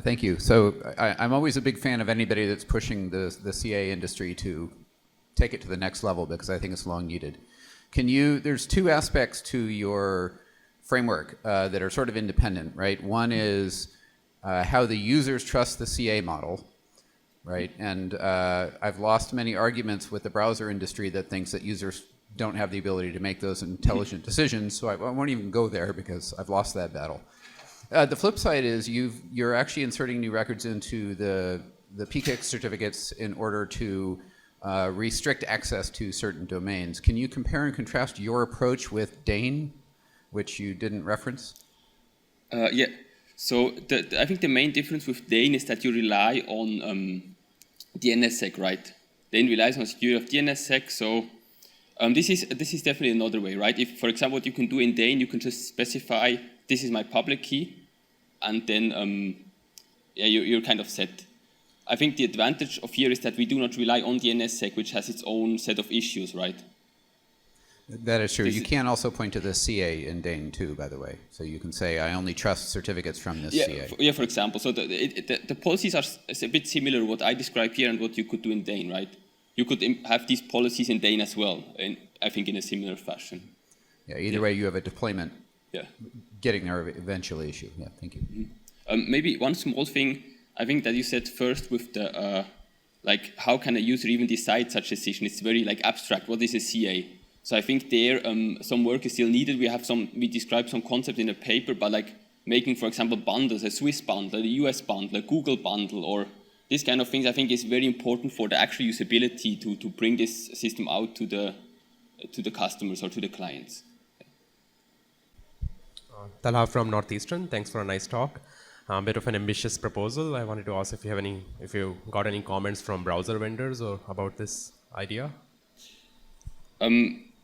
Thank you. So I'm always a big fan of anybody that's pushing the CA industry to take it to the next level because I think it's long needed. There's two aspects to your framework that are sort of independent, right? One is how the users trust the CA model, right? And I've lost many arguments with the browser industry that thinks that users don't have the ability to make those intelligent decisions, so I won't even go there because I've lost that battle. The flip side is you're actually inserting new records into the PKI certificates in order to restrict access to certain domains. Can you compare and contrast your approach with Dane, which you didn't reference? Yeah. So I think the main difference with Dane is that you rely on DNSSEC, right? Dane relies on security of DNSSEC. So this is definitely another way, right? If, for example, what you can do in Dane, you can just specify this is my public key, and then you're kind of set. I think the advantage of here is that we do not rely on DNSSEC, which has its own set of issues, right? That is true. You can also point to the CA in Dane too, by the way. So you can say, I only trust certificates from this CA. For example. So the policies are a bit similar to what I describe here and what you could do in Dane, right? You could have these policies in Dane as well, and I think in a similar fashion. Yeah, either way, you have a deployment getting there eventually issue. Yeah, thank you. Mm-hmm. Maybe one small thing, I think that you said first with the, like, how can a user even decide such a decision? It's very, like, abstract. What is a CA? So I think there some work is still needed. We described some concepts in a paper, but like making, for example, bundles, a Swiss bundle, a US bundle, a Google bundle, or this kind of things, I think is very important for the actual usability to bring this system out to the customers or to the clients. Talha from Northeastern, thanks for a nice talk. A bit of an ambitious proposal. I wanted to ask if you got any comments from browser vendors or about this idea.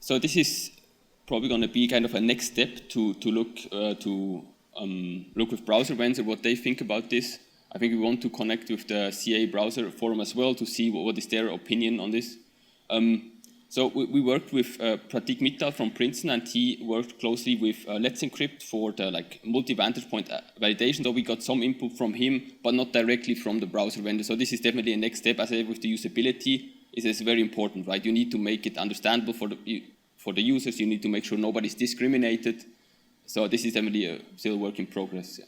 So this is probably going to be kind of a next step to look with browser vendors what they think about this. I think we want to connect with the CA browser forum as well to see what is their opinion on this. So we worked with Pratik Mittal from Princeton, and he worked closely with Let's Encrypt for the multi-vantage point validation. So we got some input from him, but not directly from the browser vendor. So this is definitely a next step. As I said, with the usability, it is very important, right? You need to make it understandable for the users. You need to make sure nobody's discriminated. So this is definitely still a work in progress. Yeah.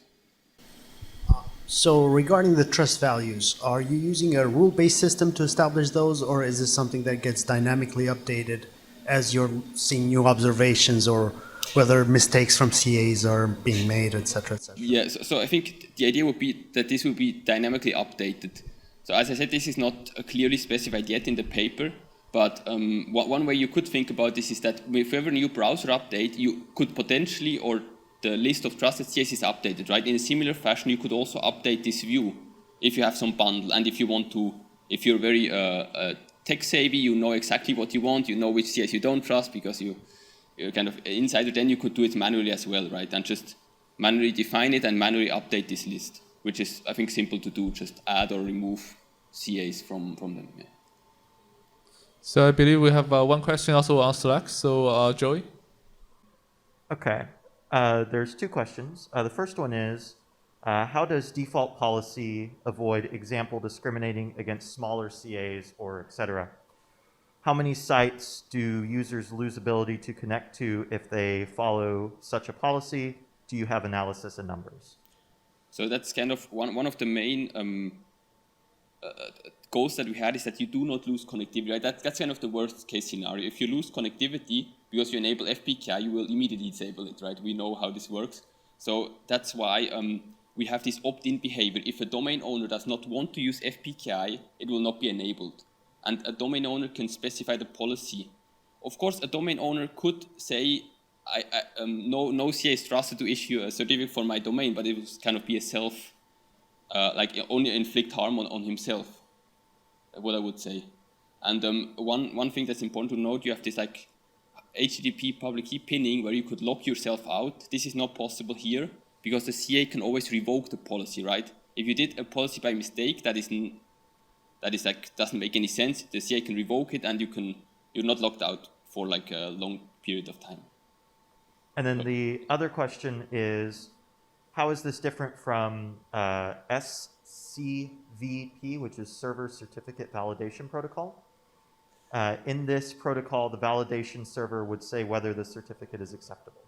So regarding the trust values, are you using a rule-based system to establish those, or is this something that gets dynamically updated as you're seeing new observations or whether mistakes from CAs are being made, et cetera, et cetera? Yeah, so I think the idea would be that this will be dynamically updated. So as I said, this is not clearly specified yet in the paper, but one way you could think about this is that with every new browser update, you could potentially, or the list of trusted CAs is updated, right? In a similar fashion, you could also update this view if you have some bundle, and if you want to, if you're very tech savvy, you know exactly what you want, you know which CAs you don't trust because you're kind of insider, then you could do it manually as well, right? And just manually define it and manually update this list, which is, I think, simple to do, just add or remove CAs from them. Yeah. So I believe we have one question also on Slack, so Joey? Okay. There's two questions. The first one is, how does default policy avoid example discriminating against smaller CAs or et cetera? How many sites do users lose ability to connect to if they follow such a policy? Do you have analysis and numbers? So that's kind of one of the main goals that we had, is that you do not lose connectivity, right? That's kind of the worst case scenario. If you lose connectivity because you enable F-PKI, you will immediately disable it, right? We know how this works. So that's why we have this opt-in behavior. If a domain owner does not want to use F-PKI, it will not be enabled. And a domain owner can specify the policy. Of course, a domain owner could say, no CA is trusted to issue a certificate for my domain, but it will kind of be a self, only inflict harm on himself, what I would say. And one thing that's important to note, you have this HTTP public key pinning where you could lock yourself out. This is not possible here because the CA can always revoke the policy, right? If you did a policy by mistake, that doesn't make any sense. The CA can revoke it, and you're not locked out for a long period of time. And then the other question is, how is this different from SCVP, which is Server Certificate Validation Protocol? In this protocol, the validation server would say whether the certificate is acceptable.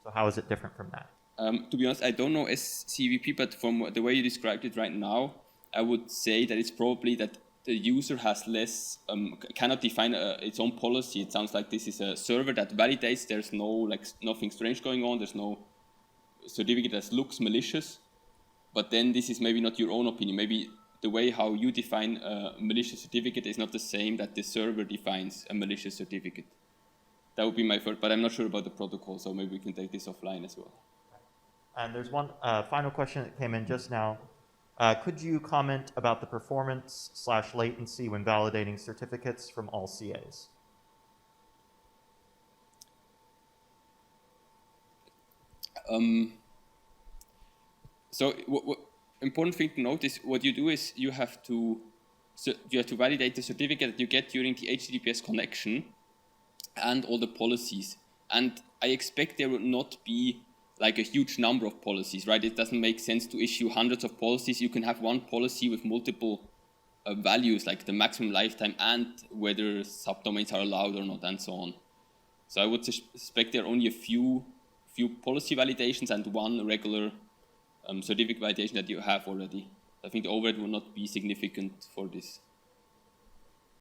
So how is it different from that? To be honest, I don't know SCVP, but from the way you described it right now, I would say that it's probably that the user has less, cannot define its own policy. It sounds like this is a server that validates. There's no, like, nothing strange going on. There's no certificate that looks malicious. But then this is maybe not your own opinion. Maybe the way how you define a malicious certificate is not the same that the server defines a malicious certificate. That would be my first, but I'm not sure about the protocol, so maybe we can take this offline as well. And there's one final question that came in just now. Could you comment about the performance/latency when validating certificates from all CAs? So what important thing to note is what you do is you have to validate the certificate that you get during the HTTPS connection and all the policies. And I expect there will not be like a huge number of policies, right? It doesn't make sense to issue hundreds of policies. You can have one policy with multiple values, like the maximum lifetime and whether subdomains are allowed or not, and so on. So I would suspect there are only a few policy validations and one regular certificate validation that you have already. I think the overhead will not be significant for this.